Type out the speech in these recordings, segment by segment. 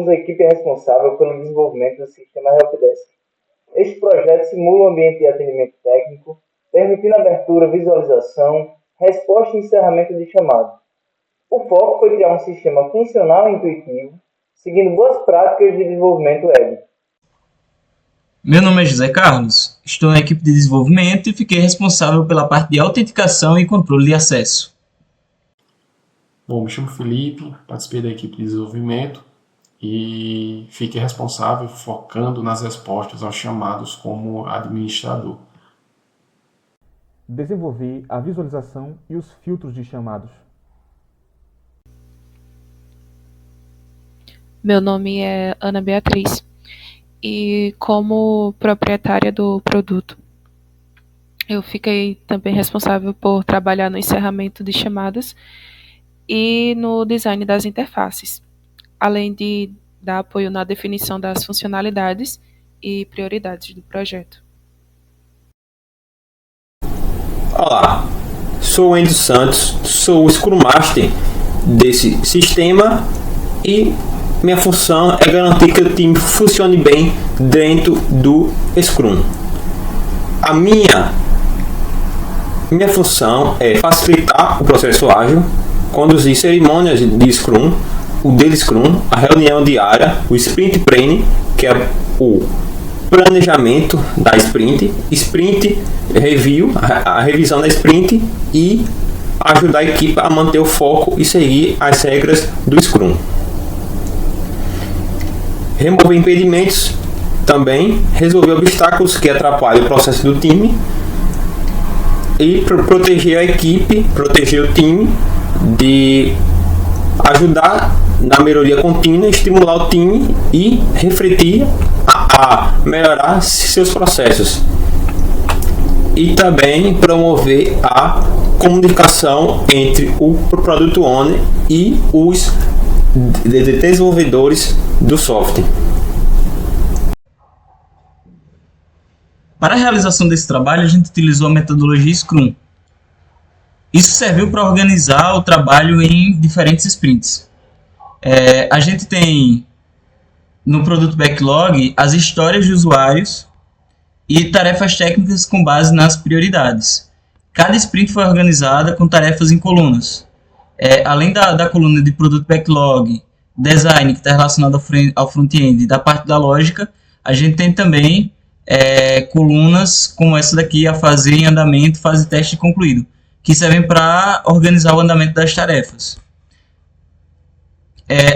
somos a equipe responsável pelo desenvolvimento do sistema Helpdesk. Este projeto simula um ambiente de atendimento técnico, permitindo abertura, visualização, resposta e encerramento de chamado. O foco foi criar um sistema funcional e intuitivo, seguindo boas práticas de desenvolvimento web. Meu nome é José Carlos, estou na equipe de desenvolvimento e fiquei responsável pela parte de autenticação e controle de acesso. Bom, me chamo Felipe, participei da equipe de desenvolvimento e fiquei responsável focando nas respostas aos chamados como administrador. Desenvolvi a visualização e os filtros de chamados. Meu nome é Ana Beatriz e como proprietária do produto, eu fiquei também responsável por trabalhar no encerramento de chamadas e no design das interfaces, além de dar apoio na definição das funcionalidades e prioridades do projeto. Olá, sou o Enzo Santos, sou o Scrum Master desse sistema e minha função é garantir que o time funcione bem dentro do Scrum. A minha função é facilitar o processo ágil, conduzir cerimônias de Scrum, o Daily Scrum, a reunião diária, o Sprint Planning, que é o planejamento da Sprint Review, a revisão da Sprint e ajudar a equipe a manter o foco e seguir as regras do Scrum. Remover impedimentos também, resolver obstáculos que atrapalham o processo do time e proteger a equipe, proteger o time de ajudar na melhoria contínua, estimular o time e refletir a melhorar seus processos. E também promover a comunicação entre o Product Owner e os desenvolvedores do software. Para a realização desse trabalho, a gente utilizou a metodologia Scrum. Isso serviu para organizar o trabalho em diferentes sprints. A gente tem no produto Backlog as histórias de usuários e tarefas técnicas com base nas prioridades. Cada sprint foi organizada com tarefas em colunas. Além da coluna de produto Backlog, design, que está relacionado ao front-end, da parte da lógica, a gente tem também colunas como essa daqui, a fase em andamento, fase teste concluído, que servem para organizar o andamento das tarefas.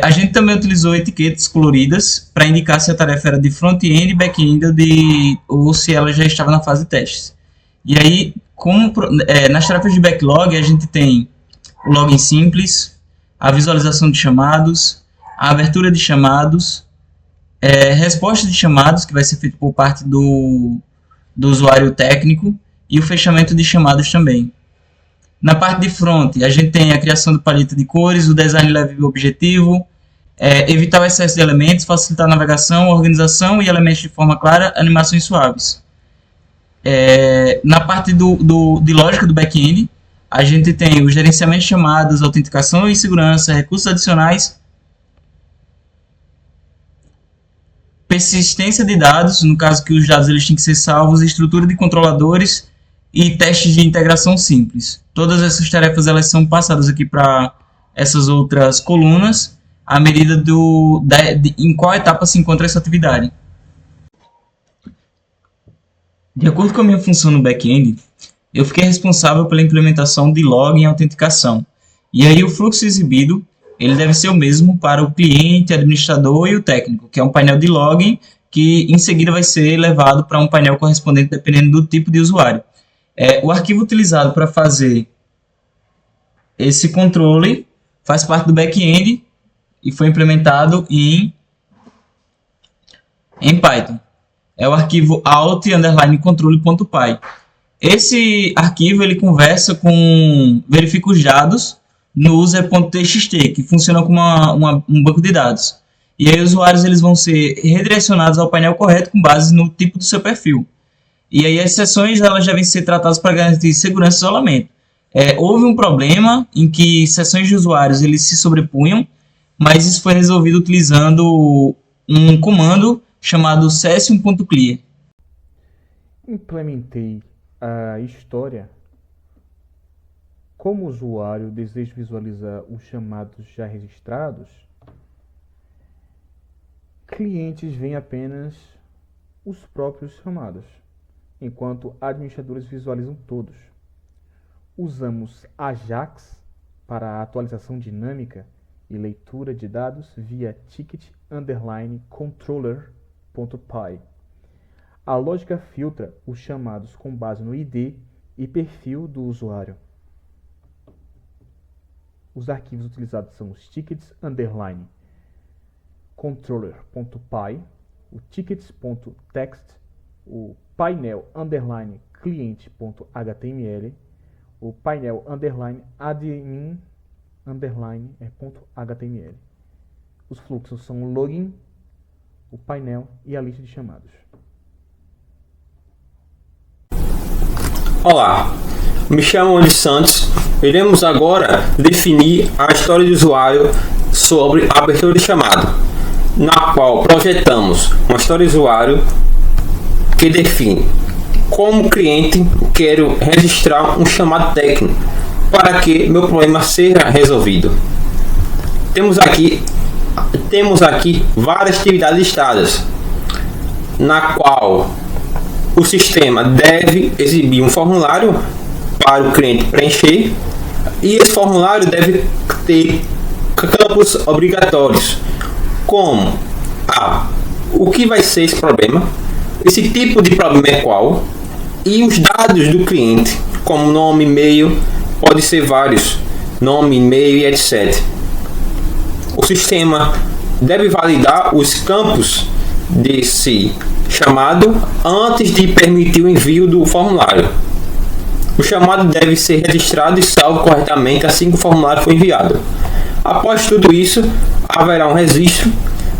A gente também utilizou etiquetas coloridas para indicar se a tarefa era de front-end, back-end ou se ela já estava na fase de testes. E aí, nas tarefas de backlog, a gente tem o login simples, a visualização de chamados, a abertura de chamados, resposta de chamados, que vai ser feito por parte do usuário técnico, e o fechamento de chamados também. Na parte de front, a gente tem a criação do paleta de cores, o design leve e objetivo, evitar o excesso de elementos, facilitar a navegação, organização e elementos de forma clara, animações suaves. Na parte de lógica do back-end, a gente tem o gerenciamento de chamadas, autenticação e segurança, recursos adicionais, persistência de dados, no caso que os dados eles têm que ser salvos, estrutura de controladores e testes de integração simples. Todas essas tarefas elas são passadas aqui para essas outras colunas à medida em qual etapa se encontra essa atividade. De acordo com a minha função no back-end, eu fiquei responsável pela implementação de login e autenticação. E aí o fluxo exibido ele deve ser o mesmo para o cliente, administrador e o técnico, que é um painel de login que em seguida vai ser levado para um painel correspondente dependendo do tipo de usuário. O arquivo utilizado para fazer esse controle faz parte do back-end e foi implementado em Python. É o arquivo alt_controle.py. Esse arquivo ele verifica os dados no user.txt, que funciona como um banco de dados. E aí os usuários eles vão ser redirecionados ao painel correto com base no tipo do seu perfil. E aí as sessões elas devem ser tratadas para garantir segurança e isolamento. Houve um problema em que sessões de usuários eles se sobrepunham mas isso foi resolvido utilizando um comando chamado cesium.clear. Implementei a história. Como usuário desejo visualizar os chamados já registrados, clientes veem apenas os próprios chamados, enquanto administradores visualizam todos. Usamos Ajax para a atualização dinâmica e leitura de dados via ticket_controller.py. A lógica filtra os chamados com base no ID e perfil do usuário. Os arquivos utilizados são os tickets_controller.py, o tickets.txt, o painel_cliente.html, o painel_admin_.html. Os fluxos são o login, o painel e a lista de chamados. Olá, me chamo Andy Santos. Iremos agora definir a história de usuário sobre a abertura de chamado, na qual projetamos uma história de usuário que define como cliente quero registrar um chamado técnico para que meu problema seja resolvido. Temos aqui várias atividades listadas, na qual o sistema deve exibir um formulário para o cliente preencher, e esse formulário deve ter campos obrigatórios, como o que vai ser esse problema, esse tipo de problema é qual, e os dados do cliente, como nome, e-mail, pode ser vários, nome, e-mail e etc. O sistema deve validar os campos desse chamado antes de permitir o envio do formulário. O chamado deve ser registrado e salvo corretamente assim que o formulário for enviado. Após tudo isso, haverá um registro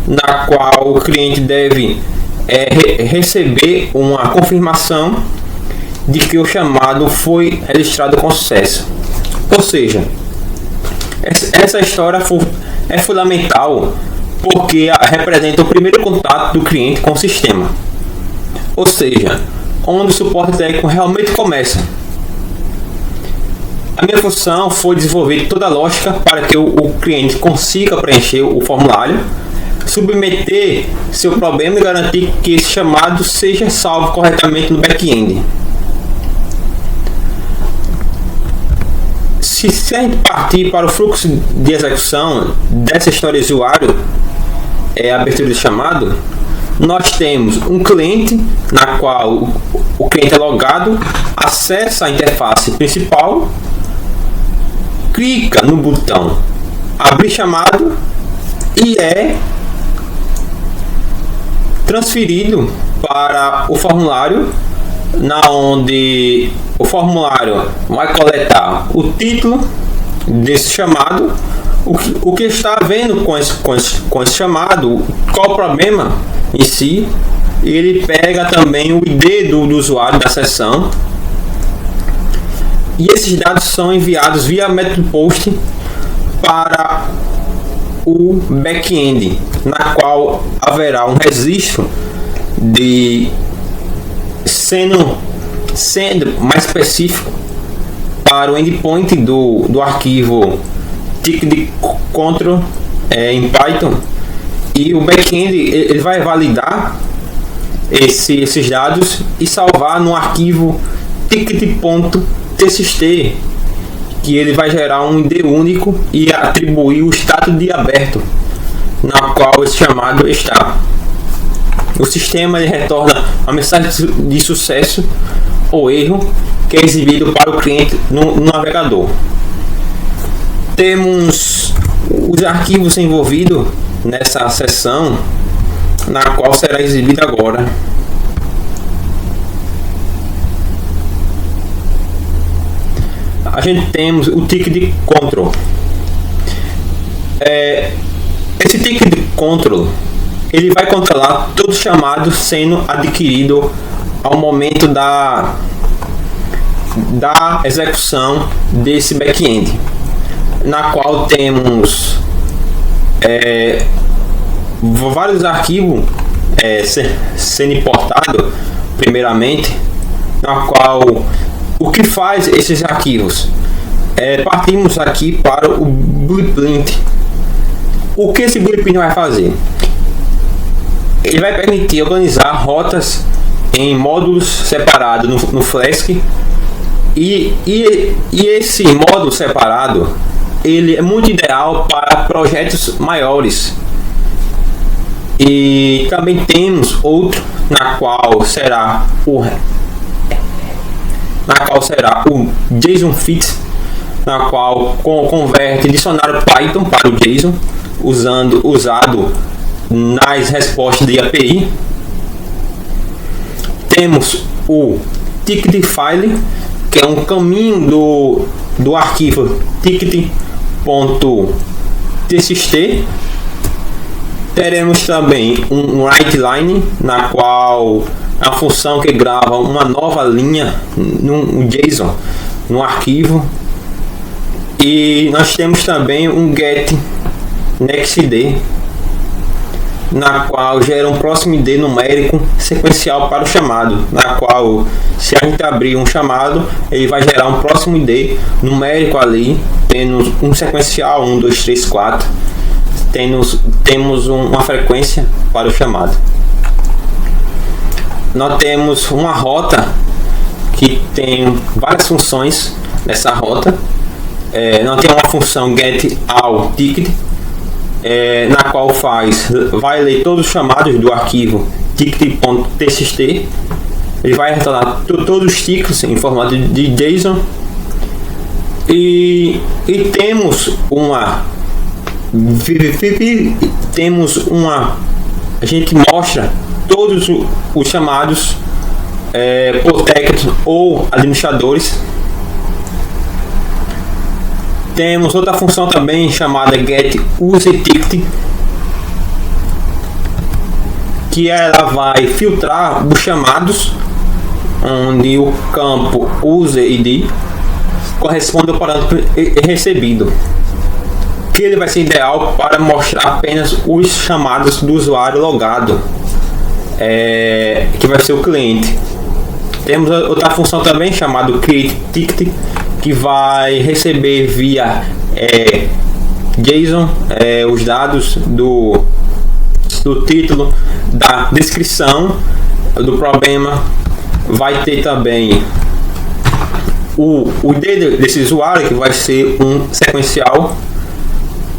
na qual o cliente deve receber uma confirmação de que o chamado foi registrado com sucesso. Ou seja, essa história é fundamental porque representa o primeiro contato do cliente com o sistema, ou seja, onde o suporte técnico realmente começa. A minha função foi desenvolver toda a lógica para que o cliente consiga preencher o formulário, submeter seu problema e garantir que esse chamado seja salvo corretamente no back-end. Se a gente partir para o fluxo de execução dessa história de usuário, a abertura de chamado, nós temos um cliente na qual o cliente é logado, acessa a interface principal, clica no botão abrir chamado e é transferido para o formulário, na onde o formulário vai coletar o título desse chamado, o que está havendo com esse chamado, qual o problema em si. Ele pega também o ID do usuário da sessão, e esses dados são enviados via método post para o back-end, na qual haverá um registro de sendo mais específico para o endpoint do arquivo ticket_control em Python, e o back-end ele vai validar esses dados e salvar no arquivo ticket.txt, que ele vai gerar um ID único e atribuir o status de aberto na qual esse chamado está. O sistema ele retorna a mensagem de sucesso ou erro, que é exibido para o cliente no navegador. Temos os arquivos envolvidos nessa seção, na qual será exibido agora. A gente temos o ticket control. Esse ticket control ele vai controlar todo chamado sendo adquirido ao momento da execução desse back-end, na qual temos vários arquivos sendo importados primeiramente, na qual o que faz esses arquivos? Partimos aqui para o blueprint. O que esse blueprint vai fazer? Ele vai permitir organizar rotas em módulos separados no Flask, e esse módulo separado ele é muito ideal para projetos maiores. E também temos outro na qual será o JSON Fit, na qual converte dicionário Python para o JSON, usado nas respostas de API. Temos o ticket file, que é um caminho do arquivo ticket.txt. Teremos também um writeLine, na qual a função que grava uma nova linha no JSON, no arquivo. E nós temos também um getNextID, na qual gera um próximo ID numérico sequencial para o chamado, na qual, se a gente abrir um chamado, ele vai gerar um próximo ID numérico ali, tendo um sequencial 1, 2, 3, 4. Temos uma frequência para o chamado. Nós temos uma rota que tem várias funções nessa rota. Nós temos uma função getAllTicket, na qual vai ler todos os chamados do arquivo ticket.txt. Ele vai retornar todos os tickets em formato de JSON. E temos a gente mostra todos os chamados por técnicos ou administradores. Temos outra função também chamada getUseTicket, que ela vai filtrar os chamados onde o campo useID corresponde ao parâmetro recebido, que ele vai ser ideal para mostrar apenas os chamados do usuário logado, que vai ser o cliente. Temos outra função também chamada createTicket, que vai receber via JSON os dados do título, da descrição do problema. Vai ter também o ID desse usuário, que vai ser um sequencial.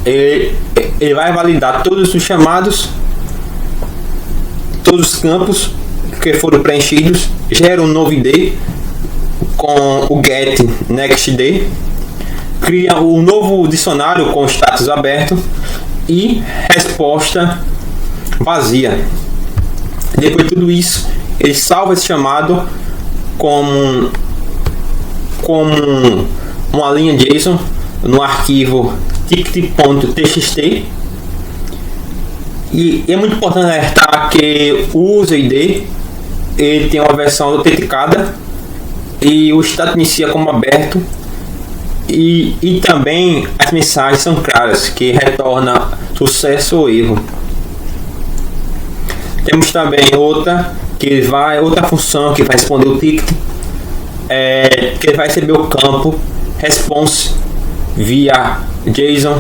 Ele vai validar todos os chamados, todos os campos que foram preenchidos, gera um novo ID com o getNextID, cria um novo dicionário com status aberto e resposta vazia. Depois de tudo isso, ele salva esse chamado como uma linha JSON no arquivo ticket.txt. E é muito importante alertar que o useID ele tem uma versão autenticada e o status inicia como aberto, e também as mensagens são claras, que retorna sucesso ou erro. Temos também outra função que vai responder o ticket, que ele vai receber o campo response via JSON,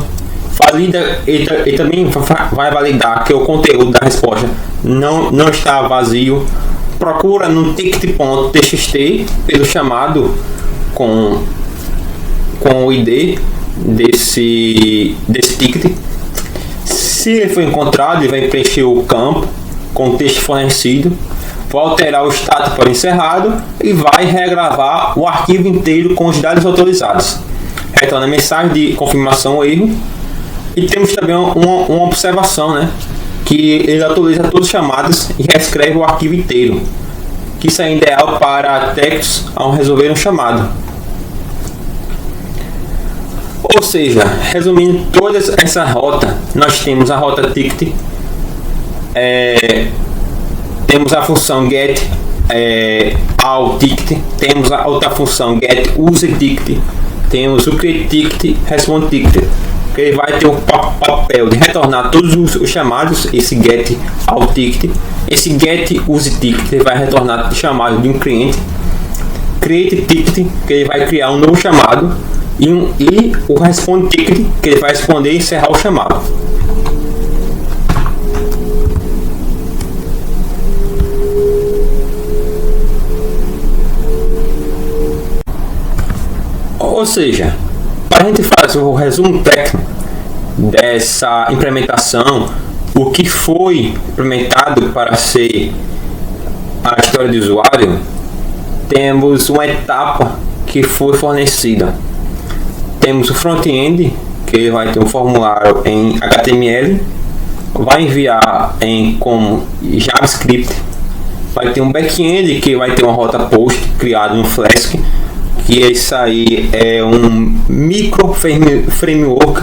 valida e também vai validar que o conteúdo da resposta não está vazio. Procura no ticket.txt pelo chamado com o ID desse ticket. Se ele for encontrado, ele vai preencher o campo com o texto fornecido, vai alterar o status para encerrado e vai regravar o arquivo inteiro com os dados autorizados. Retorna a mensagem de confirmação ou erro. E temos também uma observação, né? Que ele atualiza todos os chamados e reescreve o arquivo inteiro, que isso é ideal para técnicos ao resolver um chamado. Ou seja, resumindo toda essa rota, nós temos a rota ticket, temos a função getAllTicket, temos a outra função getUseTicket, temos o createTicket, respondeTicket. que ele vai ter o papel de retornar todos os chamados, esse get ao ticket. Esse get use ticket ele vai retornar chamado de um cliente. Create ticket, que ele vai criar um novo chamado, e o responde ticket, que ele vai responder e encerrar o chamado. Ou seja, para a gente fazer o resumo técnico dessa implementação, o que foi implementado para ser a história do usuário, temos uma etapa que foi fornecida. Temos o front-end, que vai ter um formulário em HTML, vai enviar como JavaScript, vai ter um back-end que vai ter uma rota post criada no Flask, que isso aí é um micro framework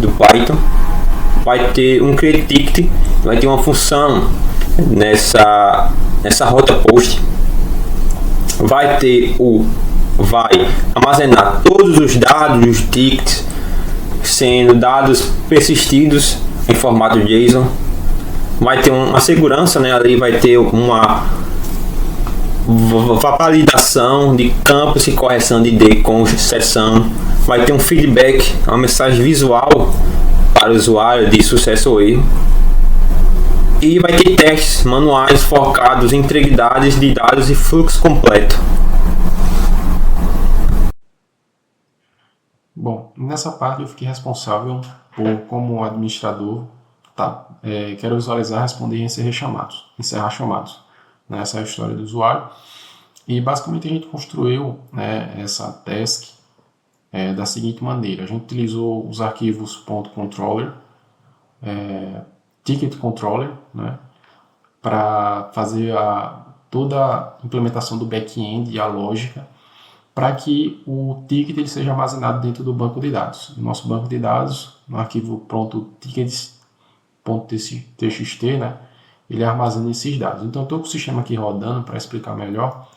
do Python. Vai ter um create ticket, vai ter uma função nessa rota post, vai armazenar todos os dados dos tickets, sendo dados persistidos em formato JSON, vai ter uma segurança, né? Ali vai ter uma validação de campos e correção de ID com exceção, vai ter um feedback, uma mensagem visual para o usuário de sucesso ou erro, e vai ter testes manuais focados em integridades de dados e fluxo completo. Bom, nessa parte eu fiquei responsável por, como administrador, quero visualizar, responder e encerrar chamados. Essa é a história do usuário. E basicamente a gente construiu, né, essa task da seguinte maneira. A gente utilizou os arquivos .controller, ticket controller, né, para fazer toda a implementação do back-end e a lógica, para que o ticket ele seja armazenado dentro do banco de dados. No nosso banco de dados, no arquivo pronto tickets.txt, né, ele armazena esses dados. Então, estou com o sistema aqui rodando para explicar melhor.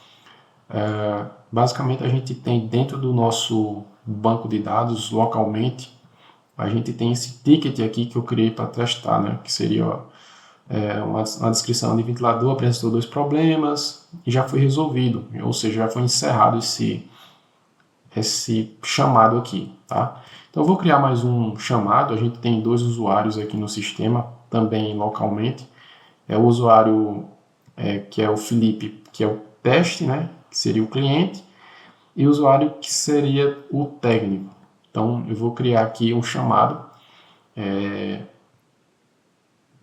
Basicamente, a gente tem dentro do nosso banco de dados, localmente, a gente tem esse ticket aqui que eu criei para testar, né, que seria uma descrição de ventilador, apresentou 2 problemas e já foi resolvido, ou seja, já foi encerrado esse chamado aqui, tá? Então, eu vou criar mais um chamado. A gente tem 2 usuários aqui no sistema, também localmente. O usuário que é o Felipe, que é o teste, né, que seria o cliente, e o usuário que seria o técnico. Então, eu vou criar aqui um chamado.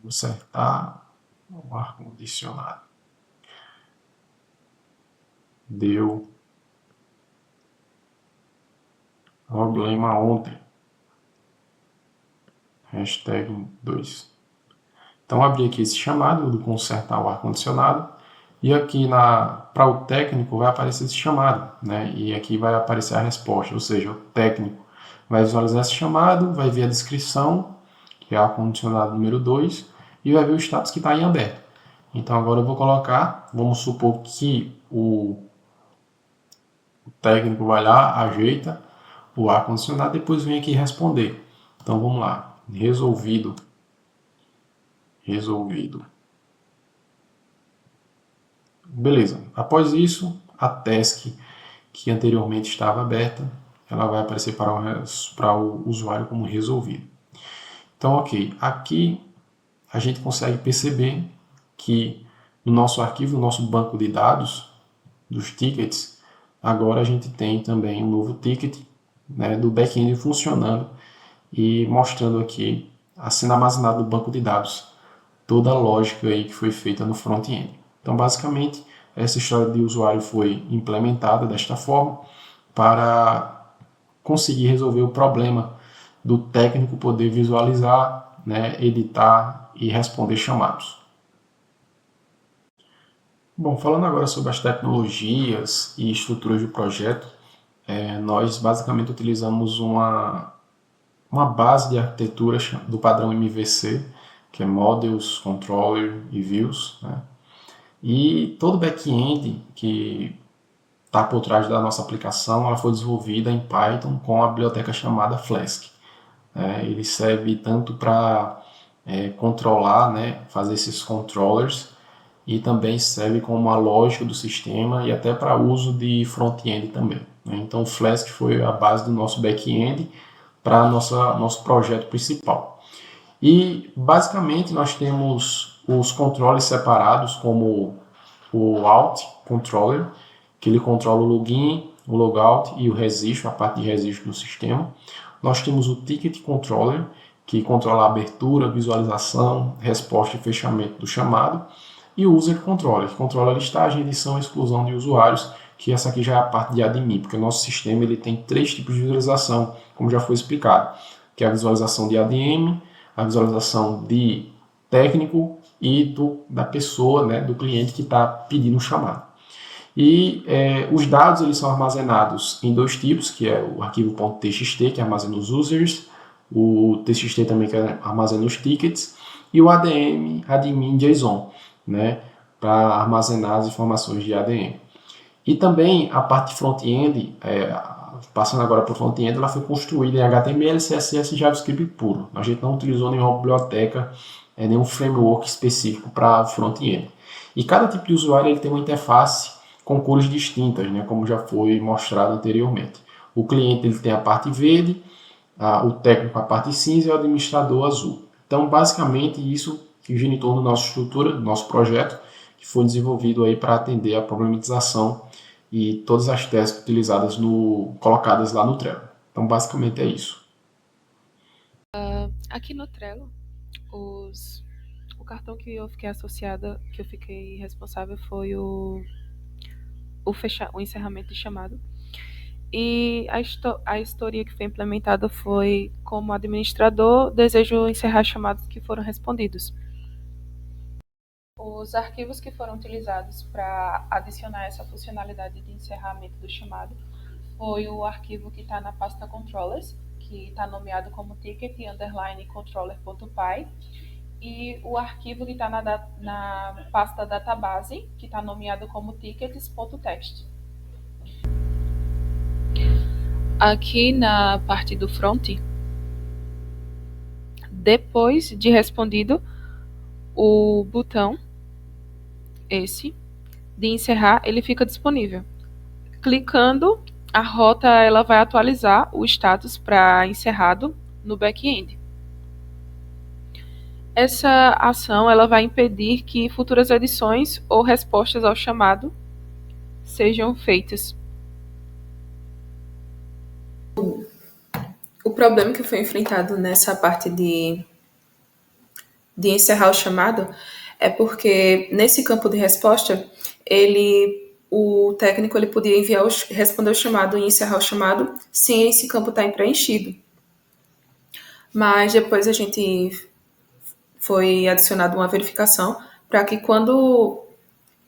Vou acertar o ar-condicionado. Deu problema ontem. #2. Então, abri aqui esse chamado do consertar o ar-condicionado, e aqui para o técnico vai aparecer esse chamado, né? E aqui vai aparecer a resposta, ou seja, o técnico vai visualizar esse chamado, vai ver a descrição, que é ar-condicionado número 2, e vai ver o status que está em aberto. Então, agora eu vou colocar, vamos supor que o técnico vai lá, ajeita o ar-condicionado, depois vem aqui responder. Então, vamos lá, resolvido. Beleza. Após isso, a task que anteriormente estava aberta, ela vai aparecer para o usuário como resolvido. Então, ok. Aqui a gente consegue perceber que no nosso arquivo, no nosso banco de dados dos tickets, agora a gente tem também um novo ticket, né, do back-end funcionando e mostrando aqui, sendo armazenado no banco de dados, toda a lógica aí que foi feita no front-end. Então, basicamente, essa história de usuário foi implementada desta forma para conseguir resolver o problema do técnico poder visualizar, né, editar e responder chamados. Bom, falando agora sobre as tecnologias e estruturas do projeto, nós basicamente utilizamos uma base de arquitetura do padrão MVC, que é Models, Controller e Views, né? E todo back-end que está por trás da nossa aplicação, ela foi desenvolvida em Python com a biblioteca chamada Flask. Ele serve tanto para controlar, né, fazer esses controllers, e também serve como uma lógica do sistema e até para uso de front-end também, né? Então o Flask foi a base do nosso back-end para nosso projeto principal. E basicamente nós temos os controles separados, como o Alt Controller, que ele controla o login, o logout e o registro, a parte de registro do sistema. Nós temos o Ticket Controller, que controla a abertura, visualização, resposta e fechamento do chamado. E o User Controller, que controla a listagem, edição e exclusão de usuários, que essa aqui já é a parte de admin, porque o nosso sistema ele tem 3 tipos de visualização, como já foi explicado, que é a visualização de ADM, a visualização de técnico e da pessoa, né, do cliente que está pedindo o chamado. E os dados eles são armazenados em 2 tipos, que é o arquivo .txt, que armazena os users, o txt também, que armazena os tickets, e o ADM, admin JSON, né, para armazenar as informações de ADM. E também a parte front-end, passando agora para o front-end, ela foi construída em HTML, CSS e JavaScript puro. A gente não utilizou nenhuma biblioteca, nenhum framework específico para front-end. E cada tipo de usuário ele tem uma interface com cores distintas, né, como já foi mostrado anteriormente. O cliente ele tem a parte verde, o técnico a parte cinza e o administrador azul. Então, basicamente, isso que gira em torno da nossa estrutura, do nosso projeto, que foi desenvolvido aí para atender a problematização e todas as tasks utilizadas colocadas lá no Trello. Então, basicamente é isso. Aqui no Trello, o cartão que eu fiquei associada, que eu fiquei responsável, foi o encerramento de chamado. E a história que foi implementada foi: como administrador, desejo encerrar chamados que foram respondidos. Os arquivos que foram utilizados para adicionar essa funcionalidade de encerramento do chamado foi o arquivo que está na pasta controllers, que está nomeado como ticket_controller.py, e o arquivo que está na pasta database, que está nomeado como tickets.txt. Aqui na parte do front, depois de respondido, o botão de encerrar, ele fica disponível. Clicando, a rota ela vai atualizar o status para encerrado no back-end. Essa ação ela vai impedir que futuras edições ou respostas ao chamado sejam feitas. O problema que foi enfrentado nessa parte de encerrar o chamado é porque nesse campo de resposta, o técnico ele podia responder o chamado e encerrar o chamado sem esse campo estar preenchido. Mas depois a gente foi adicionado uma verificação para que quando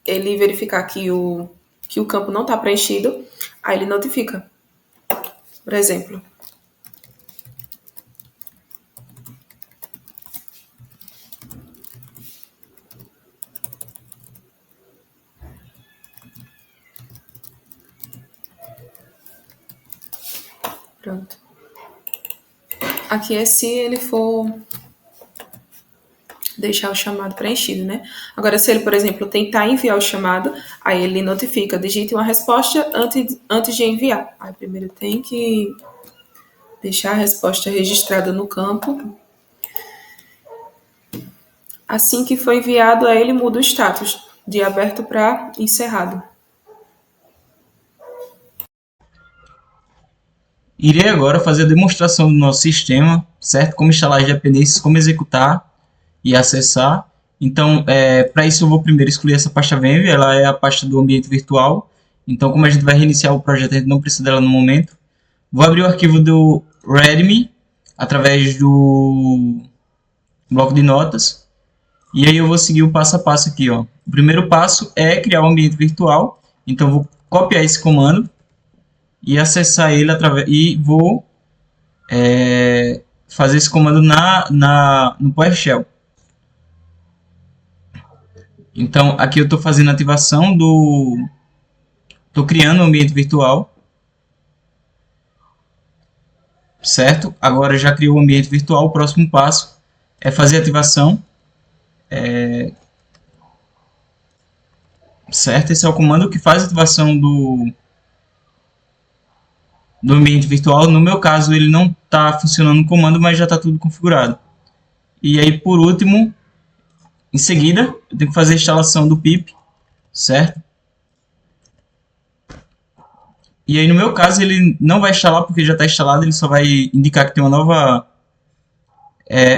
ele verificar que o campo não está preenchido, aí ele notifica. Por exemplo, pronto. Aqui é se ele for deixar o chamado preenchido, né? Agora, se ele, por exemplo, tentar enviar o chamado, aí ele notifica, digite uma resposta antes de enviar. Aí primeiro tem que deixar a resposta registrada no campo. Assim que for enviado, aí ele muda o status de aberto para encerrado. Irei agora fazer a demonstração do nosso sistema, certo? Como instalar as dependências, como executar e acessar. Então, para isso eu vou primeiro excluir essa pasta Venv, ela é a pasta do ambiente virtual. Então, como a gente vai reiniciar o projeto, a gente não precisa dela no momento. Vou abrir o arquivo do readme através do bloco de notas. E aí eu vou seguir o passo a passo aqui, ó. O primeiro passo é criar um ambiente virtual. Então, eu vou copiar esse comando e acessar ele e vou fazer esse comando no PowerShell. Então, aqui eu estou fazendo a ativação estou criando um ambiente virtual, certo? Agora já criou o ambiente virtual, o próximo passo é fazer a ativação, certo? Esse é o comando que faz a ativação do ambiente virtual. No meu caso, ele não está funcionando o comando, mas já está tudo configurado. E aí, por último, em seguida, eu tenho que fazer a instalação do pip, certo? E aí, no meu caso, ele não vai instalar porque já está instalado, ele só vai indicar que tem uma nova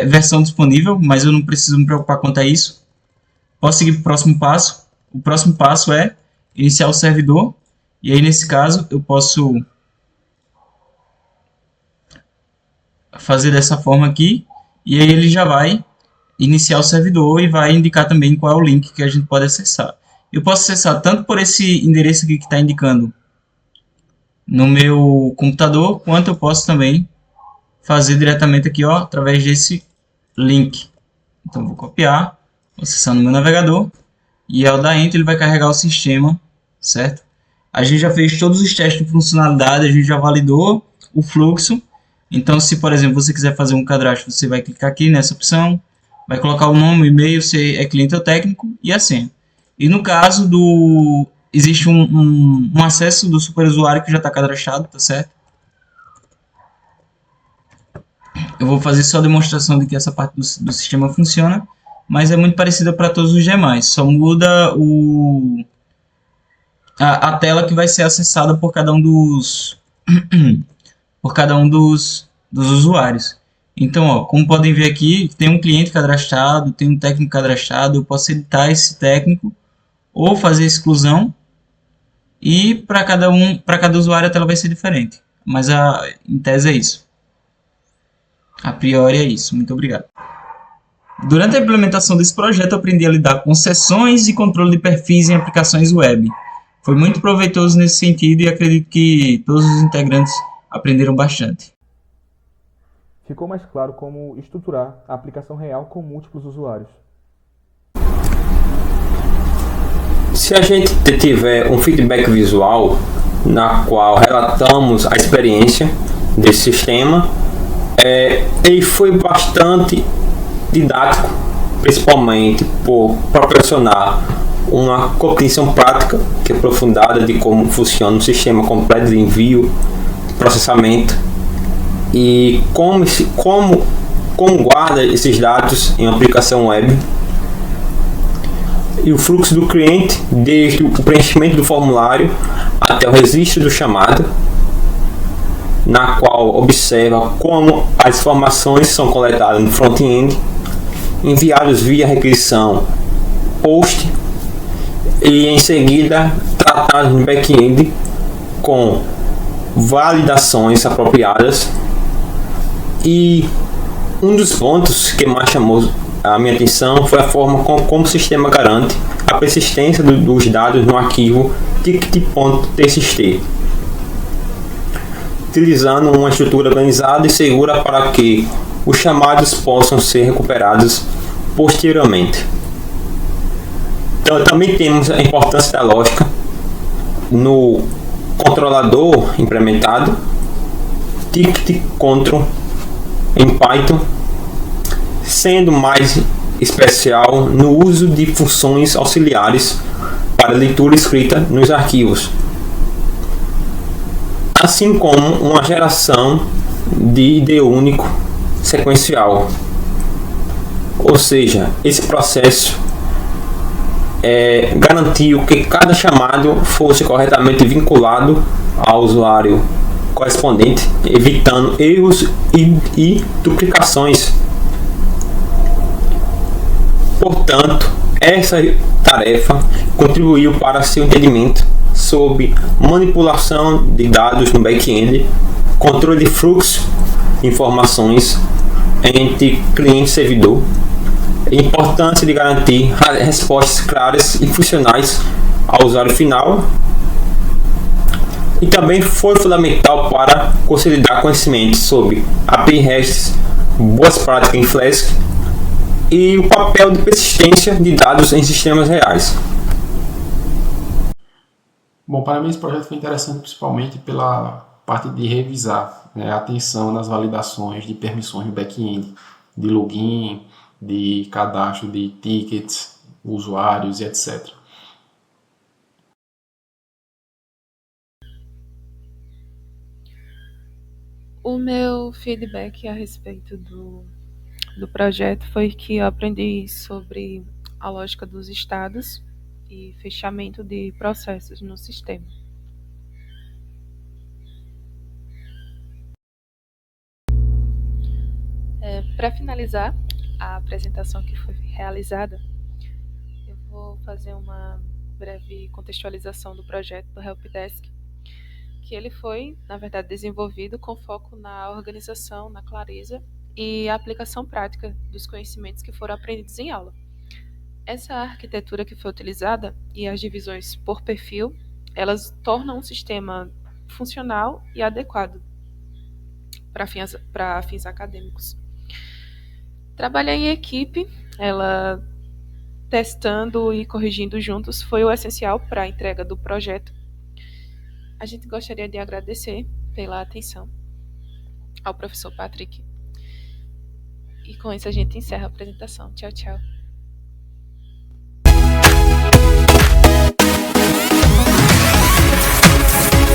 versão disponível, mas eu não preciso me preocupar quanto a isso. Posso seguir para o próximo passo. O próximo passo é iniciar o servidor, e aí, nesse caso, eu posso fazer dessa forma aqui, e aí ele já vai iniciar o servidor e vai indicar também qual é o link que a gente pode acessar. Eu posso acessar tanto por esse endereço aqui que está indicando no meu computador, quanto eu posso também fazer diretamente aqui, ó, através desse link. Então vou copiar, vou acessar no meu navegador, e ao dar Enter ele vai carregar o sistema, certo? A gente já fez todos os testes de funcionalidade, a gente já validou o fluxo. Então, se por exemplo você quiser fazer um cadastro, você vai clicar aqui nessa opção, vai colocar o nome, o e-mail, se é cliente ou técnico, e a senha. E no caso existe um acesso do superusuário que já está cadastrado, tá certo? Eu vou fazer só a demonstração de que essa parte do sistema funciona, mas é muito parecida para todos os demais. Só muda a tela que vai ser acessada por cada um dos usuários. Então, ó, como podem ver aqui, tem um cliente cadastrado, tem um técnico cadastrado. Eu posso editar esse técnico ou fazer exclusão, e para cada usuário a tela vai ser diferente, mas em tese é isso. A priori é isso. Muito obrigado. Durante a implementação desse projeto, eu aprendi a lidar com sessões e controle de perfis em aplicações web. Foi muito proveitoso nesse sentido e acredito que todos os integrantes aprenderam bastante. Ficou mais claro como estruturar a aplicação real com múltiplos usuários. Se a gente tiver um feedback visual na qual relatamos a experiência desse sistema, ele foi bastante didático, principalmente por proporcionar uma compreensão prática que é aprofundada de como funciona um sistema completo de envio, processamento e como guarda esses dados em uma aplicação web, e o fluxo do cliente desde o preenchimento do formulário até o registro do chamado, na qual observa como as informações são coletadas no front-end, enviadas via requisição POST e em seguida tratadas no back-end com validações apropriadas. E um dos pontos que mais chamou a minha atenção foi a forma como o sistema garante a persistência dos dados no arquivo ticket.txt, utilizando uma estrutura organizada e segura para que os chamados possam ser recuperados posteriormente. Então, também temos a importância da lógica no controlador implementado, ticket control em Python, sendo mais especial no uso de funções auxiliares para leitura e escrita nos arquivos, assim como uma geração de ID único sequencial. Ou seja, esse processo garantiu que cada chamado fosse corretamente vinculado ao usuário correspondente, evitando erros e duplicações. Portanto, essa tarefa contribuiu para seu entendimento sobre manipulação de dados no back-end, controle de fluxo de informações entre cliente e servidor, a importância de garantir respostas claras e funcionais ao usuário final, e também foi fundamental para consolidar conhecimentos sobre API REST, boas práticas em Flask e o papel de persistência de dados em sistemas reais. Bom, para mim esse projeto foi interessante principalmente pela parte de revisar, né, atenção nas validações de permissões no back-end, de login, de cadastro de tickets, usuários e etc. O meu feedback a respeito do projeto foi que eu aprendi sobre a lógica dos estados e fechamento de processos no sistema. Para finalizar a apresentação que foi realizada, eu vou fazer uma breve contextualização do projeto do Helpdesk, que ele foi, na verdade, desenvolvido com foco na organização, na clareza e a aplicação prática dos conhecimentos que foram aprendidos em aula. Essa arquitetura que foi utilizada e as divisões por perfil, elas tornam um sistema funcional e adequado para fins acadêmicos. Trabalhar em equipe, ela testando e corrigindo juntos, foi o essencial para a entrega do projeto. A gente gostaria de agradecer pela atenção ao professor Patrick. E com isso a gente encerra a apresentação. Tchau, tchau.